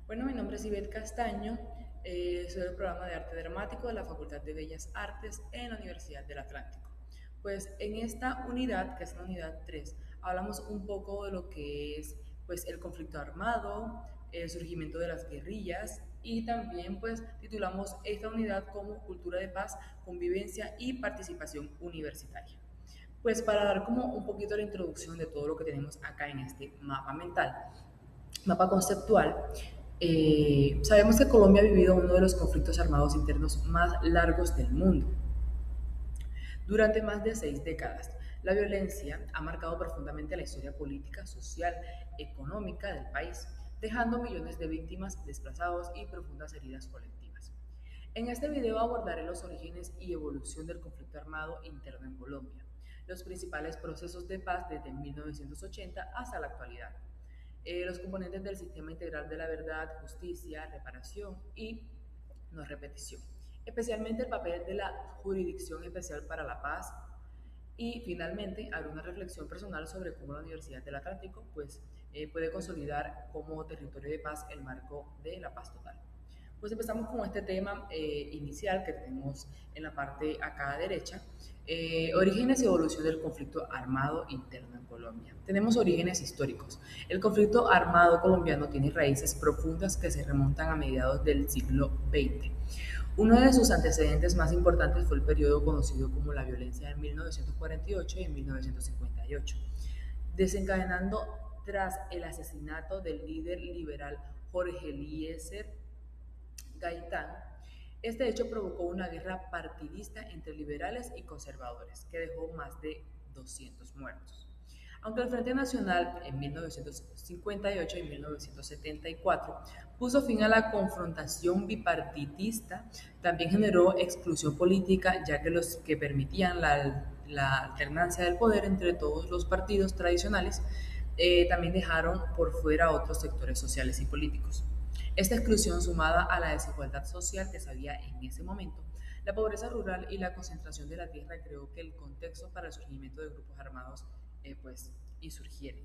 Bueno, mi nombre es Ivette Castaño, soy del programa de arte dramático de la Facultad de Bellas Artes en la Universidad del Atlántico. Pues en esta unidad, que es la unidad 3, hablamos un poco de lo que es pues, el conflicto armado, el surgimiento de las guerrillas y también pues titulamos esta unidad como Cultura de Paz, Convivencia y Participación Universitaria. Pues para dar como un poquito la introducción de todo lo que tenemos acá en este mapa mental, mapa conceptual, sabemos que Colombia ha vivido uno de los conflictos armados internos más largos del mundo. Durante más de 6 décadas, la violencia ha marcado profundamente la historia política, social, económica del país, dejando millones de víctimas, desplazados y profundas heridas colectivas. En este video abordaré los orígenes y evolución del conflicto armado interno en Colombia, los principales procesos de paz desde 1980 hasta la actualidad, los componentes del sistema integral de la verdad, justicia, reparación y no repetición, especialmente el papel de la Jurisdicción Especial para la Paz y finalmente haré una reflexión personal sobre cómo la Universidad del Atlántico puede consolidar como territorio de paz el marco de la paz total. Pues empezamos con este tema inicial que tenemos en la parte acá derecha, orígenes y evolución del conflicto armado interno en Colombia. Tenemos orígenes históricos. El conflicto armado colombiano tiene raíces profundas que se remontan a mediados del siglo XX. Uno de sus antecedentes más importantes fue el periodo conocido como la violencia de 1948 y 1958, desencadenando tras el asesinato del líder liberal Jorge Eliezer Gaitán. Este hecho provocó una guerra partidista entre liberales y conservadores, que dejó más de 200 muertos. Aunque el Frente Nacional en 1958 y 1974 puso fin a la confrontación bipartidista, también generó exclusión política, ya que los que permitían la alternancia del poder entre todos los partidos tradicionales también dejaron por fuera a otros sectores sociales y políticos. Esta exclusión, sumada a la desigualdad social que se había en ese momento, la pobreza rural y la concentración de la tierra, creó que el contexto para el surgimiento de grupos armados y surgiera.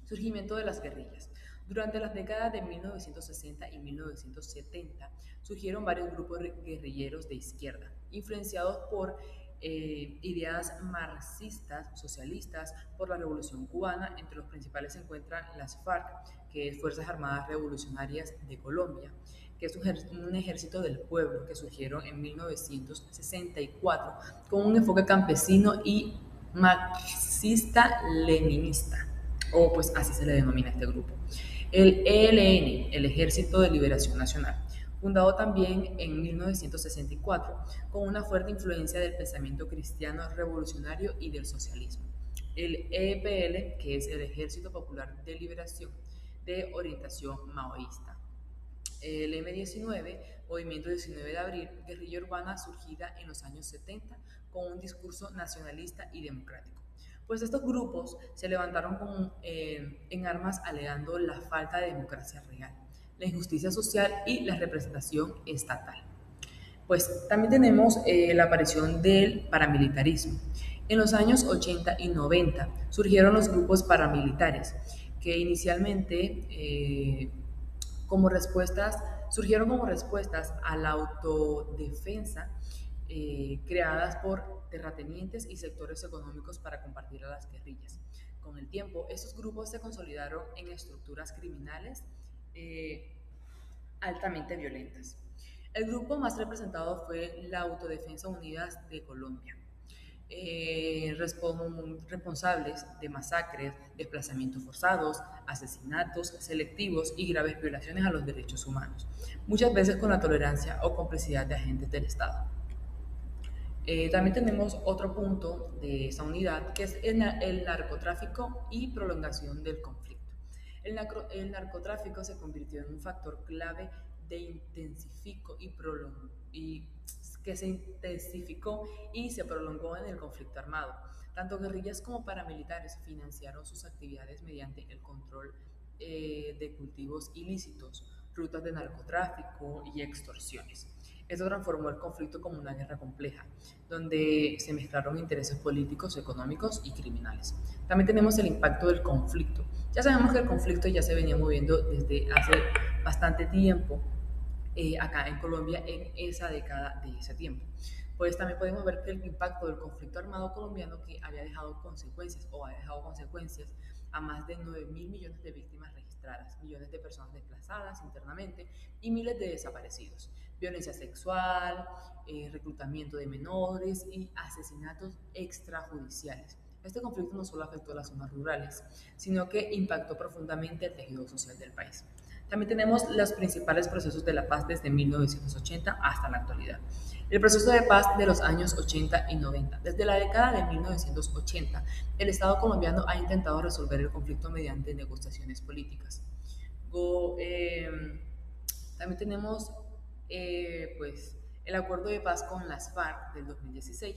Surgimiento de las guerrillas. Durante las décadas de 1960 y 1970 surgieron varios grupos guerrilleros de izquierda, influenciados por ideas marxistas, socialistas, por la Revolución Cubana. Entre los principales se encuentran las FARC, que es Fuerzas Armadas Revolucionarias de Colombia, que es un ejército del pueblo que surgieron en 1964 con un enfoque campesino y marxista-leninista, o pues así se le denomina a este grupo. El ELN, el Ejército de Liberación Nacional, fundado también en 1964, con una fuerte influencia del pensamiento cristiano revolucionario y del socialismo. El EPL, que es el Ejército Popular de Liberación, de orientación maoísta. El M19, Movimiento 19 de Abril, guerrilla urbana surgida en los años 70 con un discurso nacionalista y democrático. Pues estos grupos se levantaron en armas alegando la falta de democracia real, la injusticia social y la representación estatal. Pues también tenemos la aparición del paramilitarismo. En los años 80 y 90 surgieron los grupos paramilitares, que inicialmente como respuestas, surgieron como respuestas a la autodefensa creadas por terratenientes y sectores económicos para combatir a las guerrillas. Con el tiempo, estos grupos se consolidaron en estructuras criminales eh, altamente violentas. El grupo más representado fue la Autodefensa Unidas de Colombia, responsables de masacres, desplazamientos forzados, asesinatos selectivos y graves violaciones a los derechos humanos, muchas veces con la tolerancia o complicidad de agentes del Estado. También tenemos otro punto de esta unidad, que es el narcotráfico y prolongación del conflicto. El narcotráfico se convirtió en un factor clave de que se intensificó y se prolongó en el conflicto armado. Tanto guerrillas como paramilitares financiaron sus actividades mediante el control de cultivos ilícitos, rutas de narcotráfico y extorsiones. Esto transformó el conflicto como una guerra compleja, donde se mezclaron intereses políticos, económicos y criminales. También tenemos el impacto del conflicto, Ya sabemos que el conflicto ya se venía moviendo desde hace bastante tiempo acá en Colombia en esa década de ese tiempo. Pues también podemos ver que el impacto del conflicto armado colombiano que había dejado consecuencias o ha dejado consecuencias a más de 9.000 millones de víctimas registradas, millones de personas desplazadas internamente y miles de desaparecidos, violencia sexual, reclutamiento de menores y asesinatos extrajudiciales. Este conflicto no solo afectó a las zonas rurales, sino que impactó profundamente el tejido social del país. También tenemos los principales procesos de la paz desde 1980 hasta la actualidad. El proceso de paz de los años 80 y 90. Desde la década de 1980, el Estado colombiano ha intentado resolver el conflicto mediante negociaciones políticas. Go, eh, También tenemos pues, el acuerdo de paz con las FARC del 2016.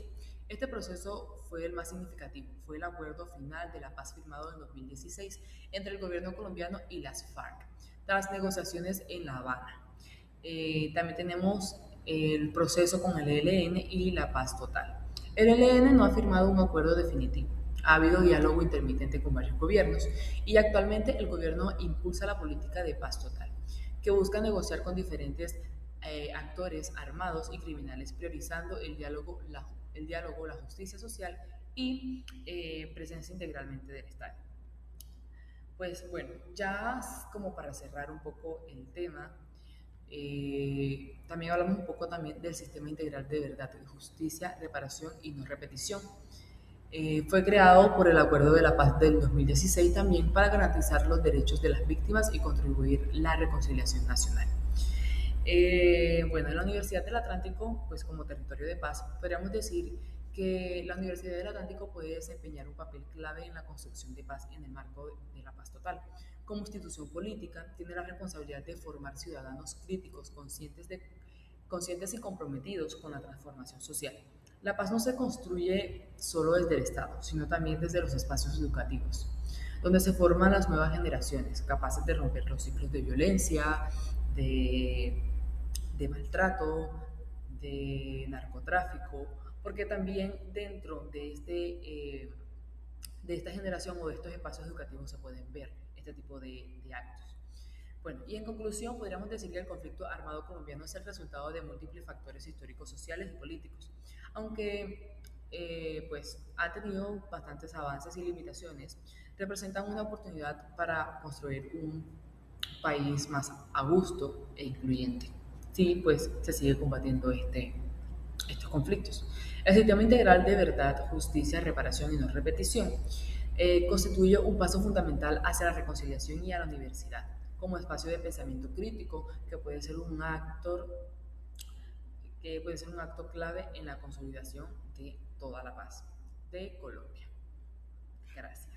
Este proceso fue el más significativo, fue el acuerdo final de la paz firmado en 2016 entre el gobierno colombiano y las FARC, tras negociaciones en La Habana. También tenemos el proceso con el ELN y la paz total. El ELN no ha firmado un acuerdo definitivo. Ha habido diálogo intermitente con varios gobiernos y actualmente el gobierno impulsa la política de paz total, que busca negociar con diferentes actores armados y criminales, priorizando la justicia social y presencia integralmente del Estado. Pues bueno, ya como para cerrar un poco el tema, también hablamos un poco también del sistema integral de verdad, de justicia, reparación y no repetición. Fue creado por el Acuerdo de la Paz del 2016 también para garantizar los derechos de las víctimas y contribuir la reconciliación nacional. Bueno, en la Universidad del Atlántico, pues como territorio de paz, podríamos decir que la Universidad del Atlántico puede desempeñar un papel clave en la construcción de paz en el marco de la paz total. Como institución política, tiene la responsabilidad de formar ciudadanos críticos, conscientes y comprometidos con la transformación social. La paz no se construye solo desde el Estado, sino también desde los espacios educativos, donde se forman las nuevas generaciones capaces de romper los ciclos de violencia, de de maltrato, de narcotráfico, porque también dentro de esta generación o de estos espacios educativos se pueden ver este tipo de actos. Bueno, y en conclusión, podríamos decir que el conflicto armado colombiano es el resultado de múltiples factores históricos, sociales y políticos, aunque pues ha tenido bastantes avances y limitaciones, representan una oportunidad para construir un país más a gusto e incluyente. Sí, pues se sigue combatiendo estos conflictos. El sistema integral de verdad, justicia, reparación y no repetición constituye un paso fundamental hacia la reconciliación y a la universidad como espacio de pensamiento crítico que puede ser un acto clave en la consolidación de toda la paz de Colombia. Gracias.